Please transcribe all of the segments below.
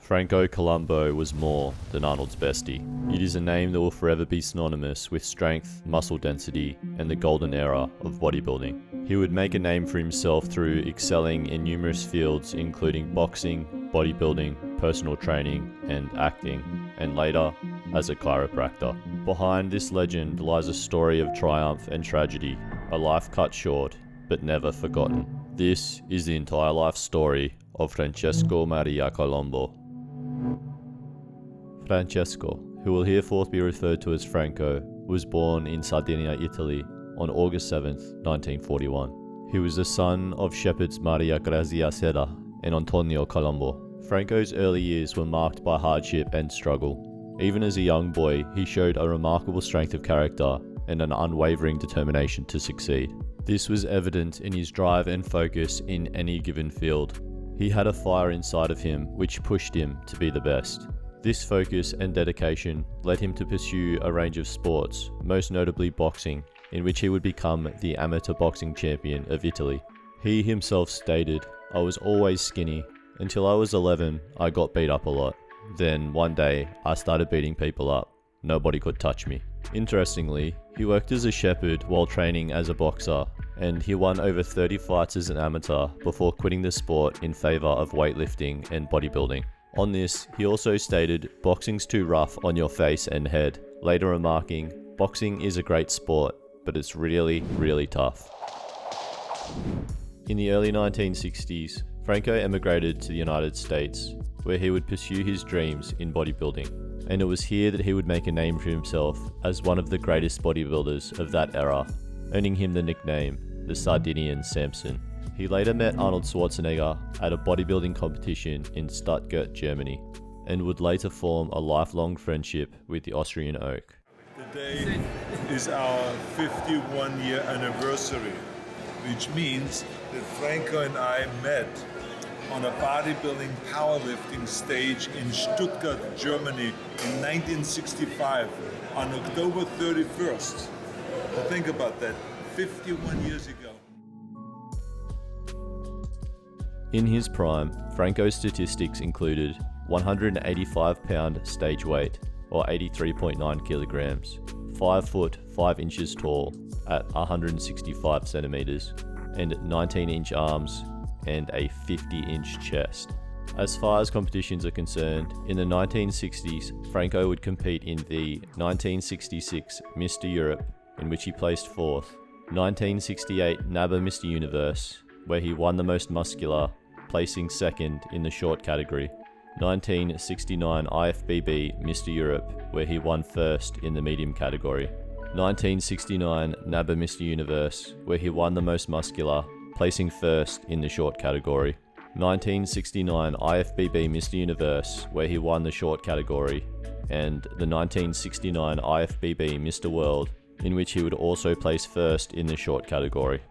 Franco Columbu was more than Arnold's bestie. It is a name that will forever be synonymous with strength, muscle density, and the golden era of bodybuilding. He would make a name for himself through excelling in numerous fields including boxing, bodybuilding, personal training, and acting, and later as a chiropractor. Behind this legend lies a story of triumph and tragedy, a life cut short but never forgotten. This is the entire life story of Francesco Maria Columbu. Francesco, who will hereforth be referred to as Franco, was born in Sardinia, Italy on August 7, 1941. He was the son of shepherds Maria Grazia Serra and Antonio Columbu. Franco's early years were marked by hardship and struggle. Even as a young boy, he showed a remarkable strength of character and an unwavering determination to succeed. This was evident in his drive and focus in any given field. He had a fire inside of him which pushed him to be the best. This focus and dedication led him to pursue a range of sports, most notably boxing, in which he would become the amateur boxing champion of Italy. He himself stated, "I was always skinny. Until I was 11, I got beat up a lot. Then one day, I started beating people up. Nobody could touch me." Interestingly, he worked as a shepherd while training as a boxer, and he won over 30 fights as an amateur before quitting the sport in favour of weightlifting and bodybuilding. On this, he also stated, "Boxing's too rough on your face and head," later remarking, "Boxing is a great sport, but it's really, really tough." In the early 1960s, Franco emigrated to the United States, where he would pursue his dreams in bodybuilding, and it was here that he would make a name for himself as one of the greatest bodybuilders of that era, earning him the nickname, the Sardinian Samson. He later met Arnold Schwarzenegger at a bodybuilding competition in Stuttgart, Germany, and would later form a lifelong friendship with the Austrian Oak. Today is our 51-year anniversary, which means that Franco and I met on a bodybuilding powerlifting stage in Stuttgart, Germany in 1965 on October 31st. So think about that, 51 years ago. In his prime, Franco's statistics included 185-pound stage weight, or 83.9 kilograms, 5 foot 5 inches tall at 165 centimeters, and 19-inch arms and a 50-inch chest. As far as competitions are concerned, in the 1960s, Franco would compete in the 1966 Mr. Europe, in which he placed 4th, 1968 NABBA Mr. Universe, where he won the most muscular, placing 2nd in the short category, 1969 IFBB Mr. Europe, where he won 1st in the medium category, 1969 NABBA Mr. Universe, where he won the most muscular, placing 1st in the short category, 1969 IFBB Mr. Universe, where he won the short category, and the 1969 IFBB Mr. World, in which he would also place 1st in the short category.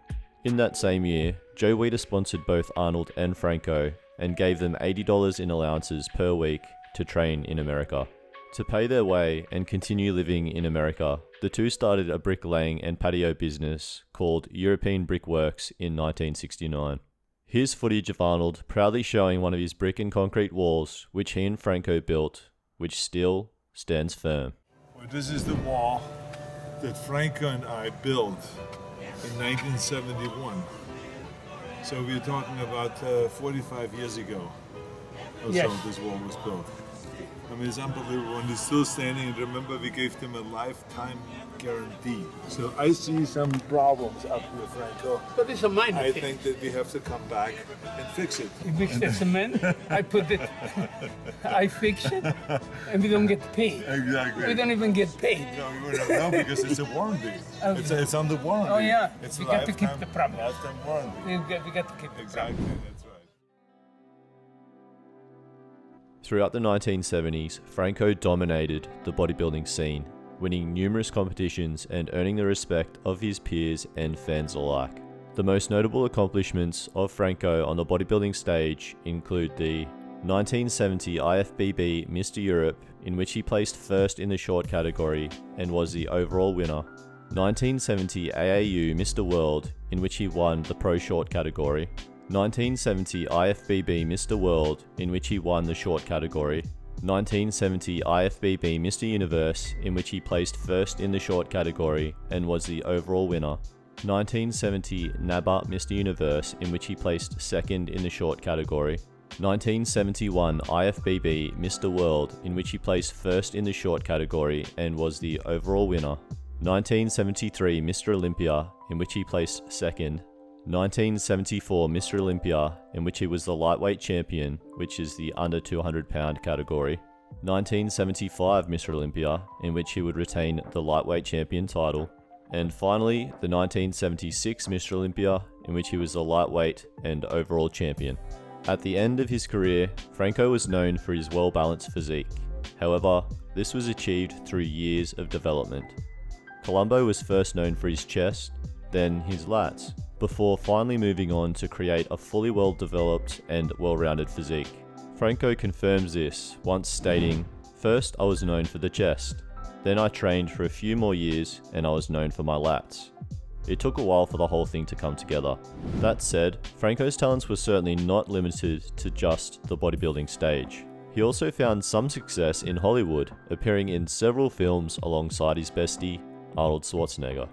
In that same year, Joe Weider sponsored both Arnold and Franco and gave them $80 in allowances per week to train in America. To pay their way and continue living in America, the two started a bricklaying and patio business called European Brickworks in 1969. Here's footage of Arnold proudly showing one of his brick and concrete walls, which he and Franco built, which still stands firm. Well, this is the wall that Franco and I built in 1971. So we're talking about 45 years ago or Yes. so this wall was built. I mean, it's unbelievable, and it's still standing. And remember, we gave them a lifetime guarantee. So I see some problems up here, Franco. But it's a minor I thing. think that we have to come back and fix it. You mix the cement, I put it, I fix it, and we don't get paid. Exactly. We don't even get paid. No, we don't know because it's a warranty. It's under warranty. Oh, yeah. It's We a got to keep lifetime- the promise. Lifetime warranty. We got to keep the Exactly, promise. that's right. Throughout the 1970s, Franco dominated the bodybuilding scene, winning numerous competitions and earning the respect of his peers and fans alike. The most notable accomplishments of Franco on the bodybuilding stage include the 1970 IFBB Mr. Europe, in which he placed 1st in the short category and was the overall winner, 1970 AAU Mr. World, in which he won the pro short category, 1970 IFBB Mr. World, in which he won the short category. 1970 IFBB Mr. Universe, in which he placed first in the short category and was the overall winner. 1970 NABA Mr. Universe, in which he placed second in the short category. 1971 IFBB Mr. World, in which he placed first in the short category and was the overall winner. 1973 Mr. Olympia, in which he placed second. 1974 Mr. Olympia, in which he was the lightweight champion, which is the under 200 pound category. 1975 Mr. Olympia, in which he would retain the lightweight champion title. And finally, the 1976 Mr. Olympia, in which he was the lightweight and overall champion. At the end of his career, Franco was known for his well-balanced physique. However, this was achieved through years of development. Columbu was first known for his chest, then his lats, before finally moving on to create a fully well-developed and well-rounded physique. Franco confirms this, once stating, "First I was known for the chest, then I trained for a few more years and I was known for my lats." It took a while for the whole thing to come together. That said, Franco's talents were certainly not limited to just the bodybuilding stage. He also found some success in Hollywood, appearing in several films alongside his bestie, Arnold Schwarzenegger.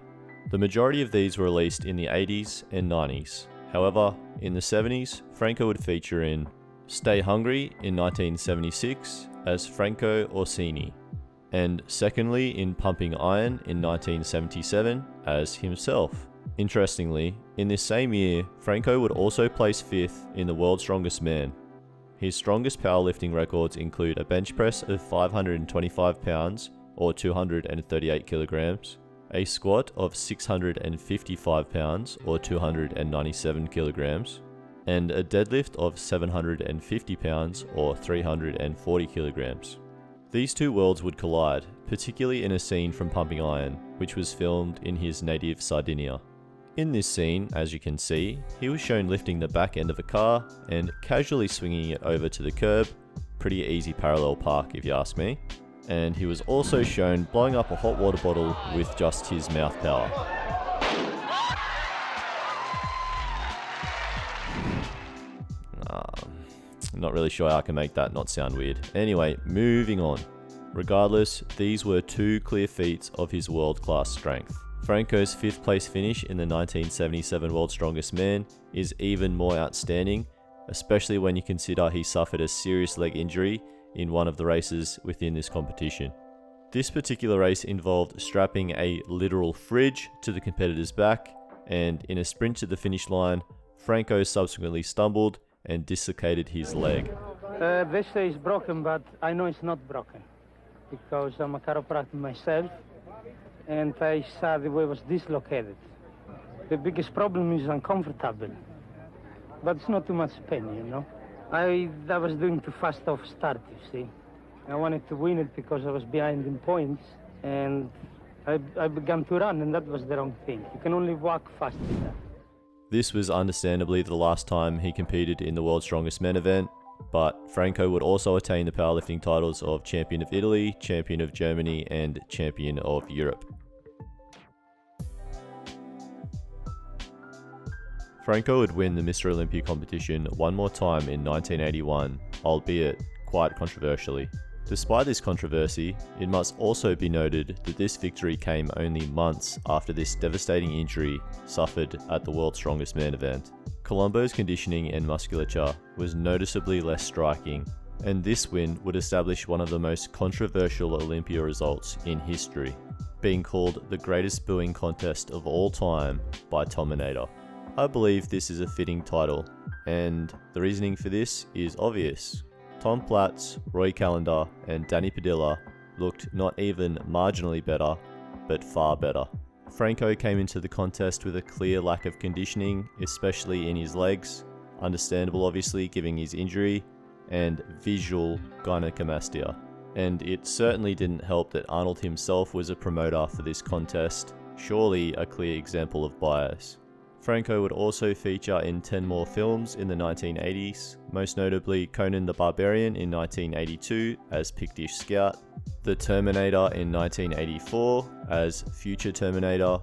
The majority of these were released in the 80s and 90s. However, in the 70s, Franco would feature in Stay Hungry in 1976 as Franco Orsini, and secondly in Pumping Iron in 1977 as himself. Interestingly, in this same year, Franco would also place 5th in the World's Strongest Man. His strongest powerlifting records include a bench press of 525 pounds or 238 kilograms, a squat of 655 pounds or 297 kilograms, and a deadlift of 750 pounds or 340 kilograms. These two worlds would collide, particularly in a scene from Pumping Iron, which was filmed in his native Sardinia. In this scene, as you can see, he was shown lifting the back end of a car and casually swinging it over to the curb. Pretty easy parallel park if you ask me. And he was also shown blowing up a hot water bottle with just his mouth power. Not really sure how I can make that not sound weird. Anyway, moving on. Regardless, these were two clear feats of his world-class strength. Franco's 5th place finish in the 1977 World's Strongest Man is even more outstanding, especially when you consider he suffered a serious leg injury in one of the races within this competition. This particular race involved strapping a literal fridge to the competitor's back, and in a sprint to the finish line, Franco subsequently stumbled and dislocated his leg. They say it's broken, but I know it's not broken because I'm a chiropractor myself, and I saw the way it was dislocated. The biggest problem is uncomfortable, but it's not too much pain, you know. I was doing too fast off start, you see. I wanted to win it because I was behind in points, and I began to run, and that was the wrong thing. You can only walk fast with that. This was understandably the last time he competed in the World's Strongest Men event, but Franco would also attain the powerlifting titles of Champion of Italy, Champion of Germany, and Champion of Europe. Franco would win the Mr. Olympia competition one more time in 1981, albeit quite controversially. Despite this controversy, it must also be noted that this victory came only months after this devastating injury suffered at the World's Strongest Man event. Columbu's conditioning and musculature was noticeably less striking, and this win would establish one of the most controversial Olympia results in history, being called the greatest booing contest of all time by Tominator. I believe this is a fitting title, and the reasoning for this is obvious. Tom Platz, Roy Callender, and Danny Padilla looked not even marginally better, but far better. Franco came into the contest with a clear lack of conditioning, especially in his legs, understandable obviously given his injury, and visual gynecomastia. And it certainly didn't help that Arnold himself was a promoter for this contest, surely a clear example of bias. Franco would also feature in 10 more films in the 1980s, most notably Conan the Barbarian in 1982 as Pictish Scout, The Terminator in 1984 as Future Terminator,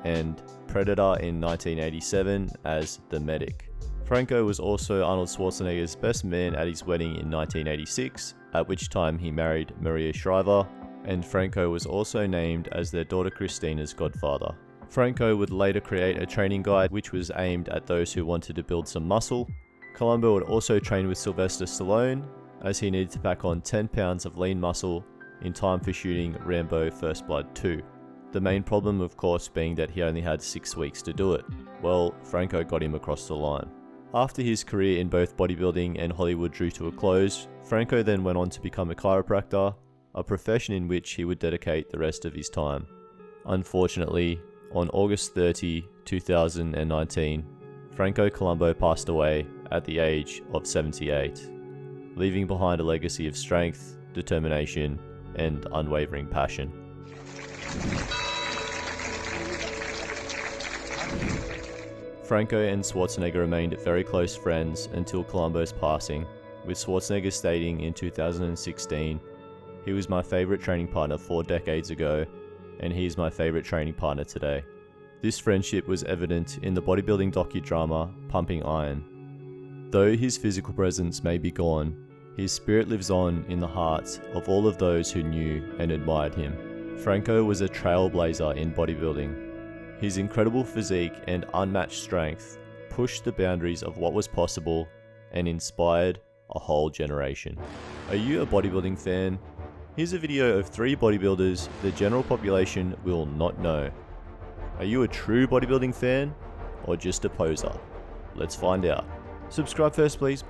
and Predator in 1987 as The Medic. Franco was also Arnold Schwarzenegger's best man at his wedding in 1986, at which time he married Maria Shriver, and Franco was also named as their daughter Christina's godfather. Franco would later create a training guide which was aimed at those who wanted to build some muscle. Columbu would also train with Sylvester Stallone, as he needed to pack on 10 pounds of lean muscle in time for shooting Rambo First Blood 2. The main problem, of course, being that he only had 6 weeks to do it. Well, Franco got him across the line. After his career in both bodybuilding and Hollywood drew to a close, Franco then went on to become a chiropractor, a profession in which he would dedicate the rest of his time. Unfortunately, on August 30, 2019, Franco Columbu passed away at the age of 78, leaving behind a legacy of strength, determination, and unwavering passion. Franco and Schwarzenegger remained very close friends until Columbu's passing, with Schwarzenegger stating in 2016, "He was my favourite training partner 4 decades ago, and he is my favourite training partner today." This friendship was evident in the bodybuilding docudrama Pumping Iron. Though his physical presence may be gone, his spirit lives on in the hearts of all of those who knew and admired him. Franco was a trailblazer in bodybuilding. His incredible physique and unmatched strength pushed the boundaries of what was possible and inspired a whole generation. Are you a bodybuilding fan? Here's a video of 3 bodybuilders the general population will not know. Are you a true bodybuilding fan or just a poser? Let's find out. Subscribe first, please.